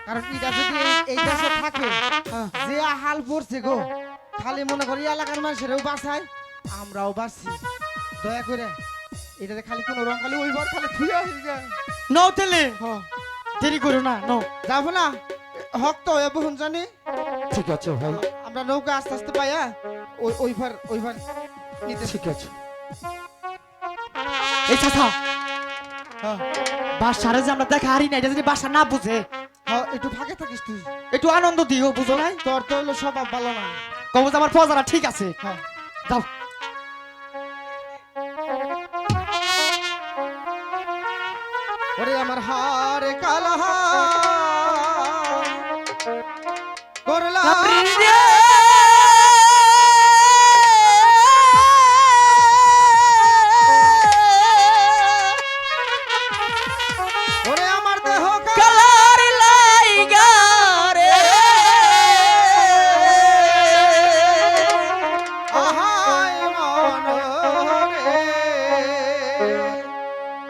কারণ এটা যদি এই দেশে থাকে যে হাল পড়ছে গো, খালি মনে করি এলাকার মানুষেরও বাঁচায়, আমরাও বাঁচছি। দয়া করে এটাতে খালি কোনো রং খালি ওইবার খালি থুয়া হয়ে যায়। নও তেলে হ্যাঁ দেরি করো না, নো। যাবো না, হক তো বহুন জানি। ঠিক আছে ভাই, আমরা নৌকা আস্তে আস্তে পাইয়া ওইবার নিতে। ঠিক আছে। এই চাচা, বাসারে যে আমরা দেখা হারি না, এটা যদি বাসা না বুঝে, হ্যাঁ একটু ফাঁকে থাকিস তুই, একটু আনন্দ দিও, বুঝো নাই? তোর তো হলো স্বভাব ভালো না। কবজ আমার পজারা ঠিক আছে, হ্যাঁ যাও। ওরে আমার হারে কালা করলা ওরে আমার দেহ কালার লাইগা রে, আহায় মন রে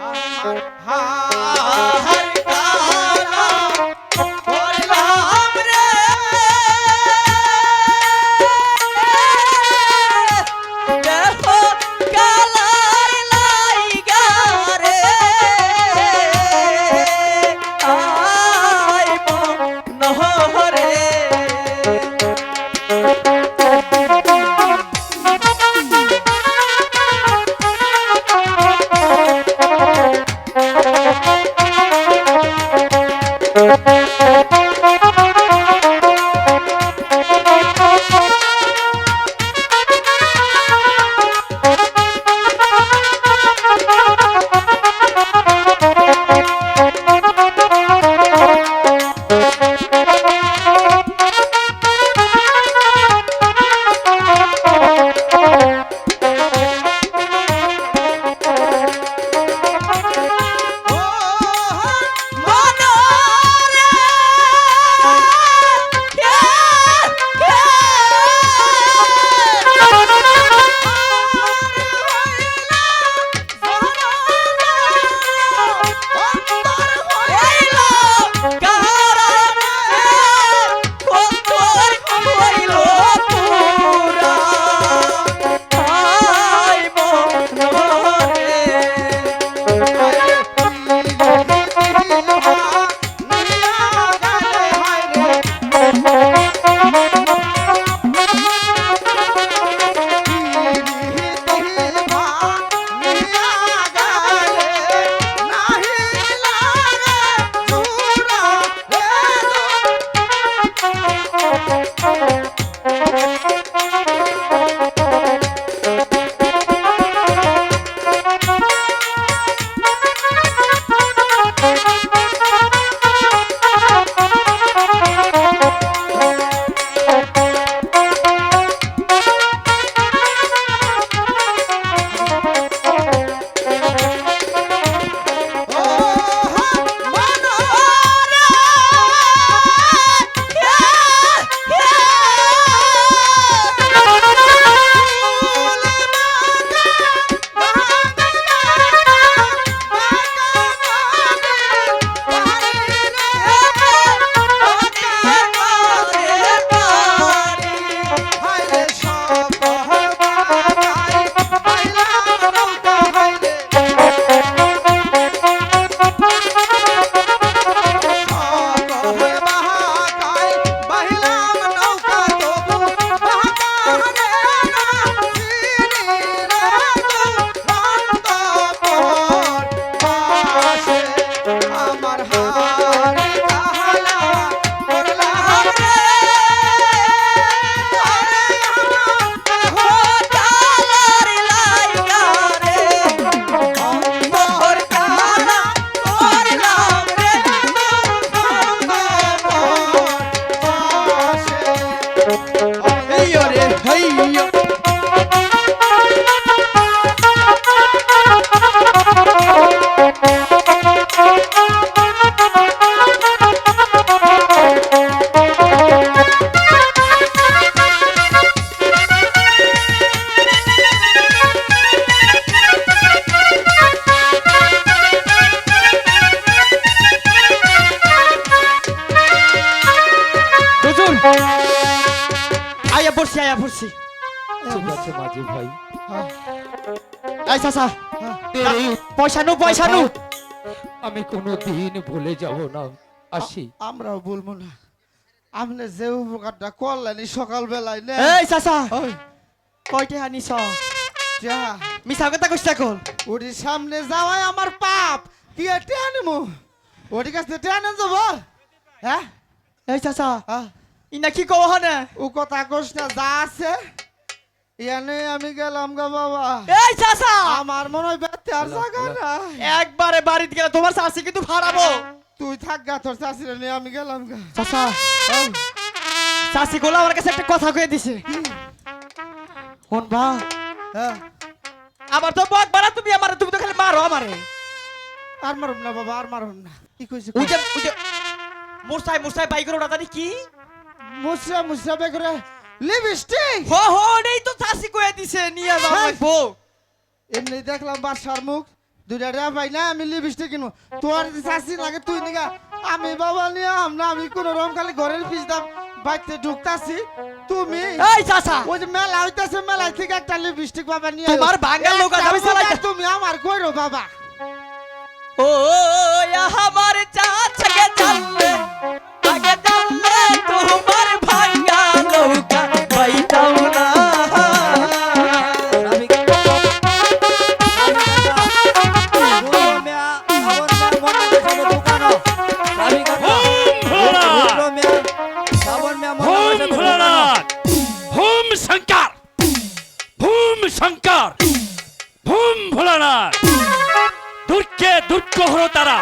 আমার হার কালা আয়া পড়ছি ঠিক আছে মাঝি ভাই, হ্যাঁ, এই চাচা হ্যাঁ। পয়সা নু আমি কোনো দিন ভুলে যাব না। আসি। আমরাও বলবো না, আপনি যে উপকারটা করলেন সকালবেলায় না, এই চাচা ওই কয়টা আনিস যা মিছা কথা কইছ কল ওটির সামনে যাওয়াই আমার পাপ, কি এটা আনবো ওটির কাছে টেনে যাবো? হ্যাঁ এই চাচা হ্যাঁ, ইনা কি কও হনে ও কথা কোস না, যা আছে ইয়ানে আমি গেলাম গা বাবা, এই চাচা আমার মনে হয় ব্যথা আর জায়গা না, একবারে বাড়িতে গেলে তোমার চাচি কিন্তু ফাড়াবো তুই থাক গা, তোর চাষিরা নিয়ে আমি গেলাম গা। চাচা চাচি গোলা আমার কাছে একটা কথা কয়ে দিছে কোন বা হ্যাঁ, আবার তো বক বাড়া তুমি তো খালি মারো আমারে আর মারুম না বাবা, আর মারুম না। কি কইছে? উজে মুরসাই বাই করে ওটা জানি কি মুসরা মুসরা বে করে লিপস্টিক, হো নেই তো চাচি কয়ে দিছে নিয়ে যাও হেই! লাগবো এমনি দেখলাম বাসার মুখ দুইটা রে ভাই না, আমি লিপস্টিক কিনবো, তোর চাষি লাগে তুই নিগা, আমি বাবা নিয়ে আমরা আমি কোন রকম খালি ঘরের পিছ দাম বাইতে ঢুকতাছি, তুমি এই চাচা ওই যে মেলা হইতাছে, মেলা থেকে একটা লিপস্টিক বাবা নিয়ে তোমার বাঙাল লোক আছে, আমি চালাই তুমি আমার কইরো বাবা, ও আমার চাচা কে জানবে আগে জানবে তোমার ভাঙা নৌকা বাইতাও না ভূম শঙ্কর, ভূম শঙ্কর, ভূম ভোলানাথ, দুর্গে দুর্গ হলো তারা।